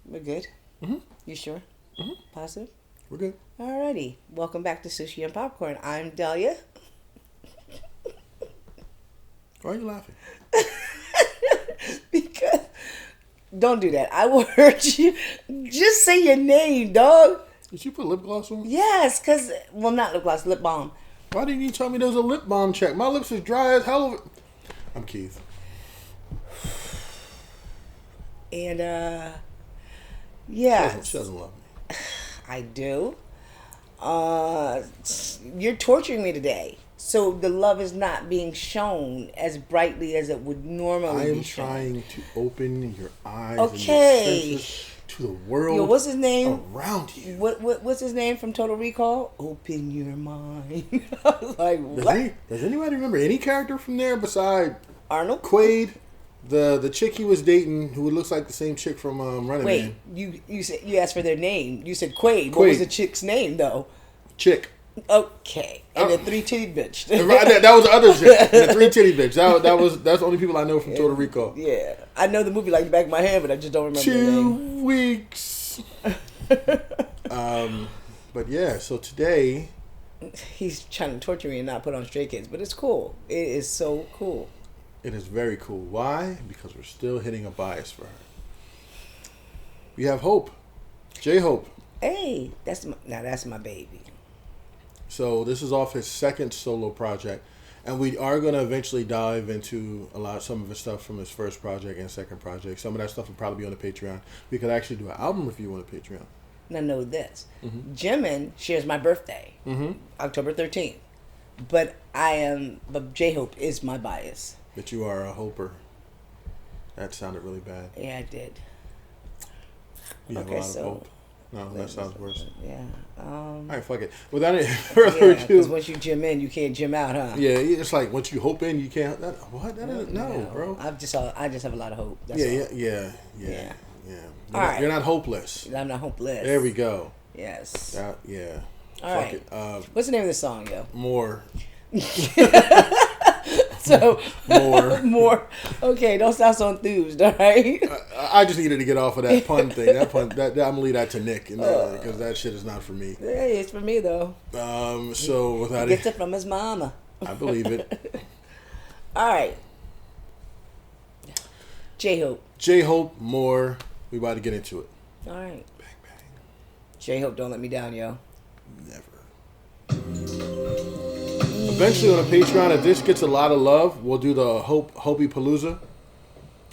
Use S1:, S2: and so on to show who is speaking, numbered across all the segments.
S1: We're good.
S2: Mm-hmm.
S1: You sure?
S2: Mm-hmm.
S1: Positive?
S2: We're good.
S1: Alrighty. Welcome back to Sushi and Popcorn. I'm Delia.
S2: Why are you laughing?
S1: Because don't do that. I will hurt you. Just say your name, dog.
S2: Did you put lip gloss on?
S1: Yes, because not lip gloss, lip balm.
S2: Why didn't you tell me there was a lip balm check? My lips is dry as hell. I'm Keith.
S1: And yeah,
S2: She doesn't love me.
S1: I do. You're torturing me today. So the love is not being shown as brightly as it would normally be
S2: I am
S1: shown.
S2: trying to open your eyes and
S1: Okay.
S2: your senses to the world.
S1: Yo, what's his name?
S2: Around you.
S1: What's his name from Total Recall? Open your mind. I was like, what?
S2: Does anybody remember any character from there beside
S1: Arnold?
S2: Quaid? The chick he was dating, who looks like the same chick from Running
S1: Wait,
S2: Man.
S1: you said you asked for their name. You said Quaid. What was the chick's name though?
S2: Chick.
S1: Okay, and the three-titted bitch.
S2: Right, that was the other chick. The three-titty bitch. That's the only people I know from Total Recall.
S1: Yeah, I know the movie like the back of my hand, but I just don't remember the name.
S2: 2 weeks. But yeah, so today
S1: He's trying to torture me and not put on Stray Kids, but it's cool. It is so cool.
S2: it is very cool. Why? Because we're still hitting a bias for her. We have Hope, Jhope.
S1: Hey, that's my baby.
S2: So this is off his second solo project, and we are going to eventually dive into some of his stuff from his first project and second project. Some of that stuff will probably be on the Patreon. We could actually do an album review on the Patreon.
S1: Now know this:
S2: Mm-hmm.
S1: Jimin shares my birthday, October 13th, but Jhope is my bias.
S2: That you are a hoper. That sounded really bad.
S1: Yeah, I did.
S2: You have a lot of hope. No, that sounds worse.
S1: Yeah.
S2: All right, fuck it. Without any further ado,
S1: because once you gym in, you can't gym out, huh?
S2: yeah, it's like once you hope in, you can't. What? That isn't, no, bro.
S1: I just have a lot of hope. That's
S2: Yeah.
S1: All
S2: You're not hopeless.
S1: I'm not hopeless.
S2: There we go.
S1: Yes.
S2: Yeah.
S1: All
S2: Fuck
S1: right.
S2: it.
S1: What's the name of the song, yo?
S2: More.
S1: So
S2: More.
S1: Okay, don't sound so enthused. All right.
S2: I just needed to get off of that pun thing. That pun. That I'm gonna leave that to Nick, because that shit is not for me.
S1: Hey, it's for me though.
S2: So without
S1: He gets it from his mama.
S2: I believe it.
S1: All right. Jhope.
S2: Jhope, more. We about to get into it.
S1: All right.
S2: Bang bang.
S1: Jhope, don't let me down, yo.
S2: Never. Eventually on a Patreon, if this gets a lot of love, we'll do the Hopey Palooza,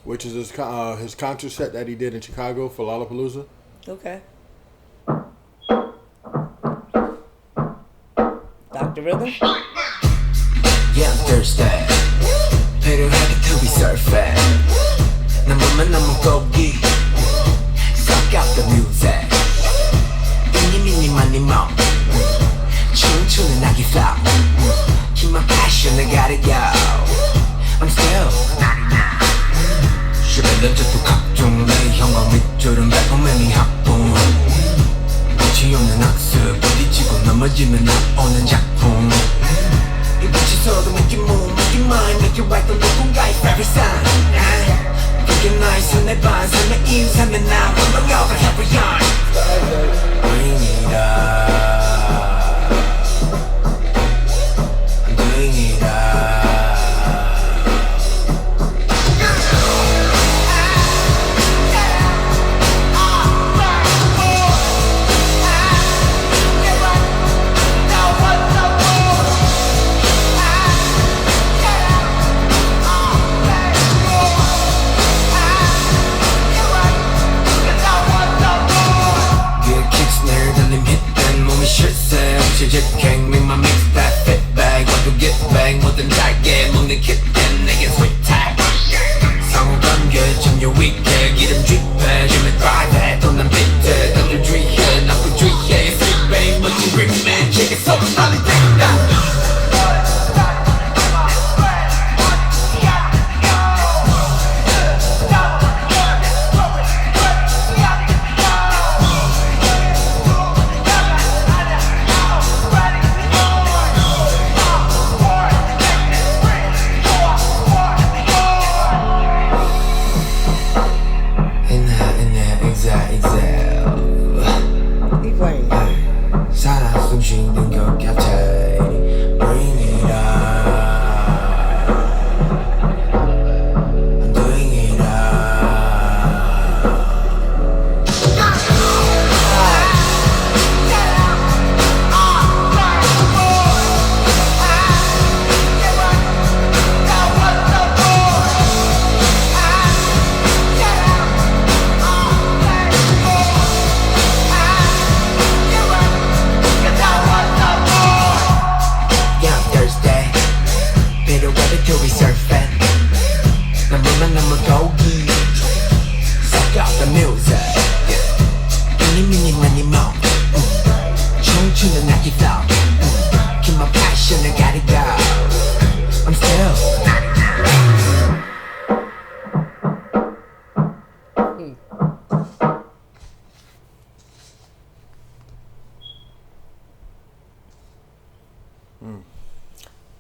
S2: which is his concert set that he did in Chicago for Lollapalooza.
S1: Okay. Dr. Rhythm?
S3: Yeah, I'm thirsty. 필요하게 to be surfing. 너무만 너무 고기. Suck out the music. 이니 미니 마니 모. 춤추는 아기 flow. Keep my passion, I gotta go. I'm still 시간은 저도 각종 내 형광 밑줄은 배포맨이 합동. 끝이 없는 학습 부딪히고 넘어지면 나오는 작품. 이 빛에서도 make you move, make you mind, make you right 또 누군가의 every sign. 그게 나의 손에 반, 삶의 인사면 나 원망하고 every yarn. Bring it up. Bring it up. till we surfing. 너무나 너무 고기. Suck out the music. Mini mini money mo. 춤추는 아기 flow. Keep my passion, I gotta go. I'm still.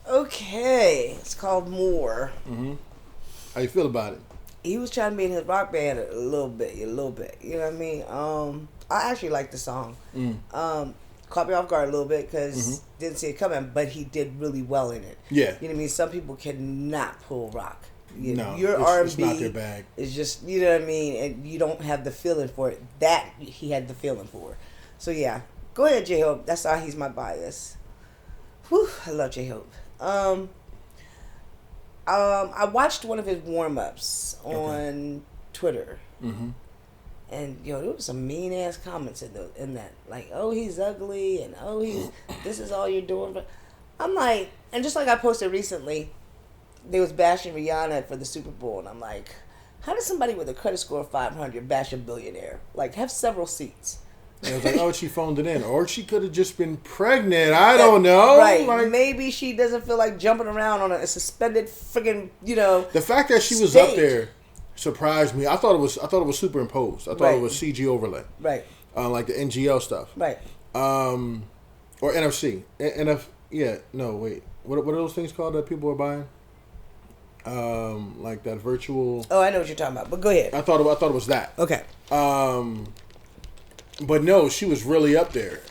S1: Okay, it's called More.
S2: How you feel about it?
S1: He was trying to be in his rock band a little bit. You know what I mean? I actually like the song. Caught me off guard a little bit because didn't see it coming, but he did really well in it.
S2: Yeah.
S1: You know what I mean? Some people cannot pull rock.
S2: Your
S1: R&B
S2: it's not their bag.
S1: It's just, you know what I mean? And you don't have the feeling for it. That he had the feeling for. So yeah, go ahead, Jhope. That's why he's my bias. Whew, I love Jhope. I watched one of his warm-ups on Twitter. And there was some mean ass comments in that, like, oh, he's ugly, and oh, this is all you're doing. But I'm like, and just like I posted recently, they was bashing Rihanna for the Super Bowl, and I'm like, how does somebody with a credit score of 500 bash a billionaire? Like, have several seats.
S2: And I was like, oh, she phoned it in, or she could have just been pregnant. I don't know.
S1: Right?
S2: Like,
S1: maybe she doesn't feel like jumping around on a suspended friggin',
S2: the fact that she was
S1: stage.
S2: up there surprised me. I thought it was superimposed. I thought it was CG overlay.
S1: Right.
S2: Like the NGL stuff.
S1: Right.
S2: Or NFC. Wait. What are those things called that people are buying? Like that virtual.
S1: Oh, I know what you're talking about. But go ahead.
S2: I thought it was that.
S1: Okay.
S2: But no, she was really up there.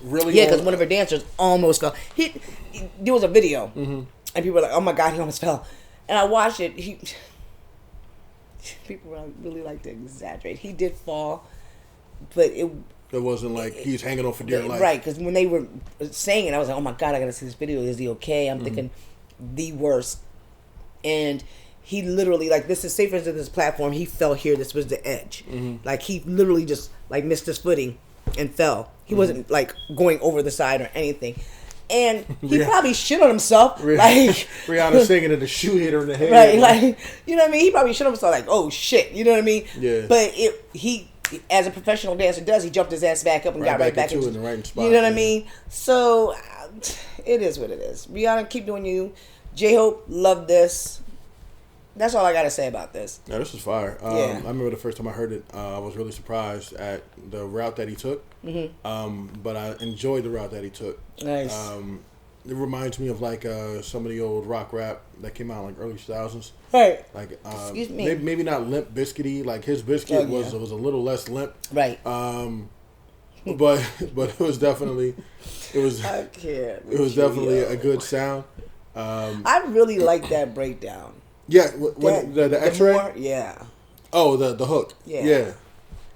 S2: Really.
S1: Yeah, because one of her dancers almost fell. There was a video, and people were like, "Oh my God, he almost fell." And I watched it. People really like to exaggerate. He did fall, but it
S2: wasn't like he's hanging on for dear life.
S1: Right, because when they were saying it, I was like, "Oh my God, I gotta see this video. Is he okay?" I'm thinking the worst. And he literally, like, this is, say for instance, this platform, he fell here. This was the edge. Like, he literally just, like, missed his footing and fell. He wasn't, like, going over the side or anything. And he probably shit on himself. Like
S2: Rihanna singing and the shoe hit her in the head.
S1: Right, like, you know what I mean? He probably shit on himself, like, oh, shit. You know what I mean?
S2: Yeah.
S1: But he, as a professional dancer does, he jumped his ass back up and got right back into
S2: it in the right spot.
S1: You know what I mean? So, it is what it is. Rihanna, keep doing you. Jhope, love this. That's all I got to say about this.
S2: Yeah, this was fire.
S1: Yeah.
S2: I remember the first time I heard it, I was really surprised at the route that he took. But I enjoyed the route that he took.
S1: Nice.
S2: It reminds me of like some of the old rock rap that came out like early 2000s.
S1: Right.
S2: Like
S1: Excuse me.
S2: Maybe not Limp Bizkit-y. Like his Bizkit was a little less limp.
S1: Right.
S2: But it was definitely
S1: I can't.
S2: It was definitely a good sound.
S1: I really like that breakdown.
S2: Yeah, the X-ray.
S1: Yeah.
S2: Oh, the hook. Yeah.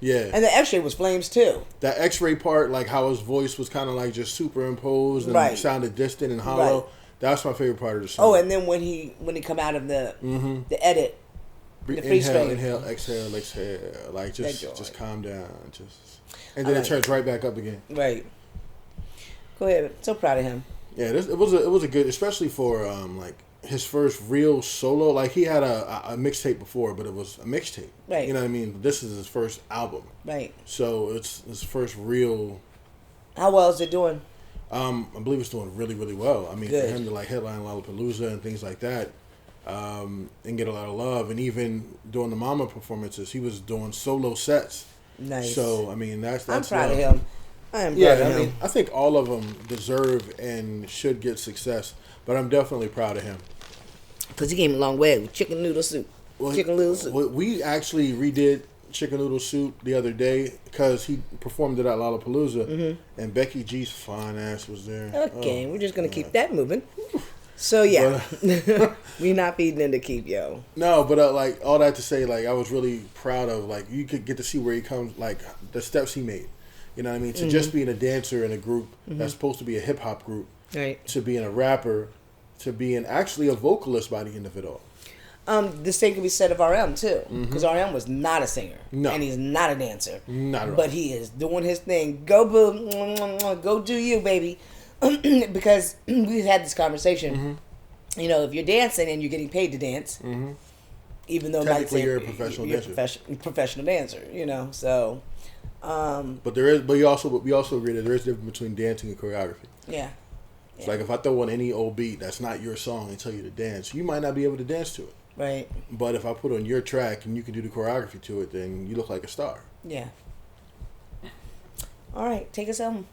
S1: And the X-ray was flames too.
S2: That X-ray part, like how his voice was kind of like just superimposed and sounded distant and hollow. Right. That's my favorite part of the song.
S1: Oh, and then when he come out of the edit, the free
S2: inhale, exhale, like just calm down, and then it turns right back up again.
S1: Right. Go ahead. So proud of him.
S2: Yeah, it was a good, especially for like his first real solo. Like he had a mixtape before, but it was a mixtape.
S1: Right.
S2: You know what I mean? This is his first album.
S1: Right.
S2: So it's his first real.
S1: How well is it doing?
S2: I believe it's doing really, really well. I mean,
S1: Good.
S2: for him to like headline Lollapalooza and things like that, and get a lot of love, and even doing the Mama performances, he was doing solo sets.
S1: Nice.
S2: So I mean, that's
S1: I'm proud
S2: love.
S1: of him. I am proud of him.
S2: I mean, I think all of them deserve and should get success, but I'm definitely proud of him.
S1: Because he came a long way with chicken noodle soup.
S2: We actually redid Chicken Noodle Soup the other day because he performed it at Lollapalooza, and Becky G's fine ass was there.
S1: Okay, we're just going to keep that moving. So, yeah. We're not feeding into keep, yo.
S2: No, but like all that to say, like I was really proud of, like you could get to see where he comes, like the steps he made. You know what I mean? To just being a dancer in a group that's supposed to be a hip hop group,
S1: right?
S2: To being a rapper, to being actually a vocalist by the end of it all.
S1: The same can be said of RM too, because RM was not a singer, and he's not a dancer,
S2: not at all.
S1: But he is doing his thing. Go boo, go do you, baby. Because we've had this conversation. You know, if you're dancing and you're getting paid to dance, even though
S2: Technically, you're a
S1: you're professional dancer. You know, so.
S2: But we also agree that there is a difference between dancing and choreography.
S1: Yeah.
S2: It's like if I throw on any old beat that's not your song and tell you to dance, you might not be able to dance to it.
S1: Right.
S2: But if I put on your track and you can do the choreography to it, then you look like a star.
S1: Yeah. All right, take us home.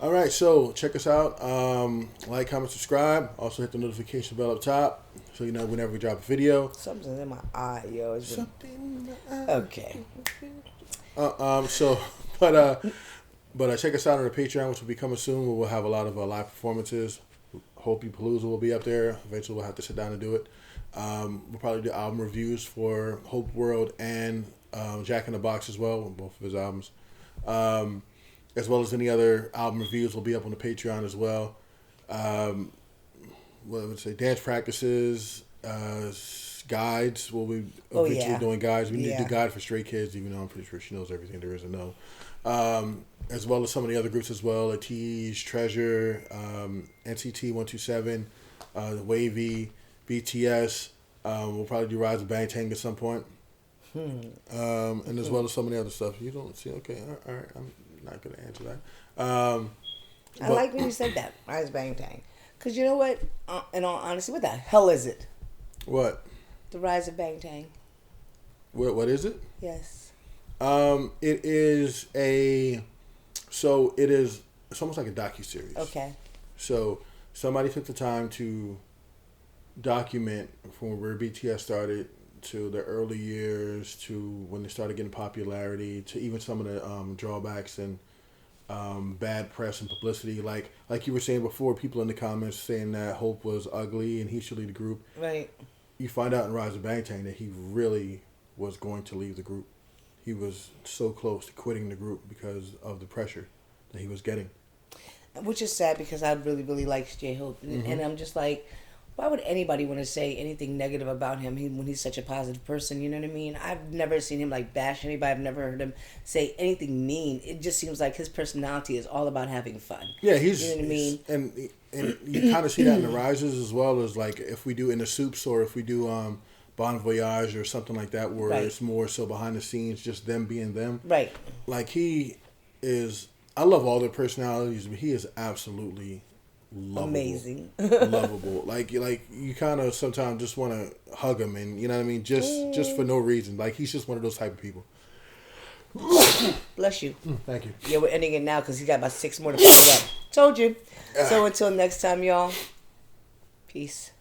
S2: All right, so check us out. Like, comment, subscribe. Also hit the notification bell up top so you know whenever we drop a video.
S1: Something's in my eye, yo. It's been...
S2: Something in my eye.
S1: Okay.
S2: But check us out on the Patreon, which will be coming soon. Where we'll have a lot of live performances. Hope You Palooza will be up there. Eventually, we'll have to sit down and do it. We'll probably do album reviews for Hope World and Jack in the Box as well, both of his albums. As well as any other album reviews will be up on the Patreon as well. What would say? Dance practices, guides. We'll be eventually doing guides. We need to do guide for Stray Kids, even though I'm pretty sure she knows everything there is to know. As well as some of the other groups as well, Atiz, Treasure, NCT 127, Wavy, BTS. We'll probably do Rise of Bangtan at some point. And as well as some of the other stuff. You don't see, okay, all right, I'm not going to answer that.
S1: I like when you said that, Rise of Bangtan. Because you know what, in all honesty, what the hell is it?
S2: What?
S1: The Rise of Bangtan.
S2: What is it?
S1: Yes.
S2: It is it's almost like a docuseries.
S1: Okay.
S2: So somebody took the time to document from where BTS started to the early years to when they started getting popularity to even some of the drawbacks and bad press and publicity. Like you were saying before, people in the comments saying that Hope was ugly and he should leave the group.
S1: Right.
S2: You find out in Rise of Bangtan that he really was going to leave the group. He was so close to quitting the group because of the pressure that he was getting.
S1: Which is sad because I really, really like Jhope. And I'm just like, why would anybody want to say anything negative about him when he's such a positive person? You know what I mean? I've never seen him like bash anybody. I've never heard him say anything mean. It just seems like his personality is all about having fun.
S2: Yeah,
S1: you know what I mean?
S2: And you kind of see that in the Rises as well as like if we do In the Soups or if we do Bon Voyage or something like that where it's more so behind the scenes, just them being them.
S1: Right.
S2: Like he is, I love all their personalities, but he is absolutely lovable.
S1: Amazing.
S2: Lovable. Like you kind of sometimes just want to hug him and, you know what I mean? Just for no reason. Like he's just one of those type of people.
S1: Bless you.
S2: Thank you.
S1: Yeah, we're ending it now because he's got about 6 more to fuck it up. Told you. So until next time, y'all. Peace.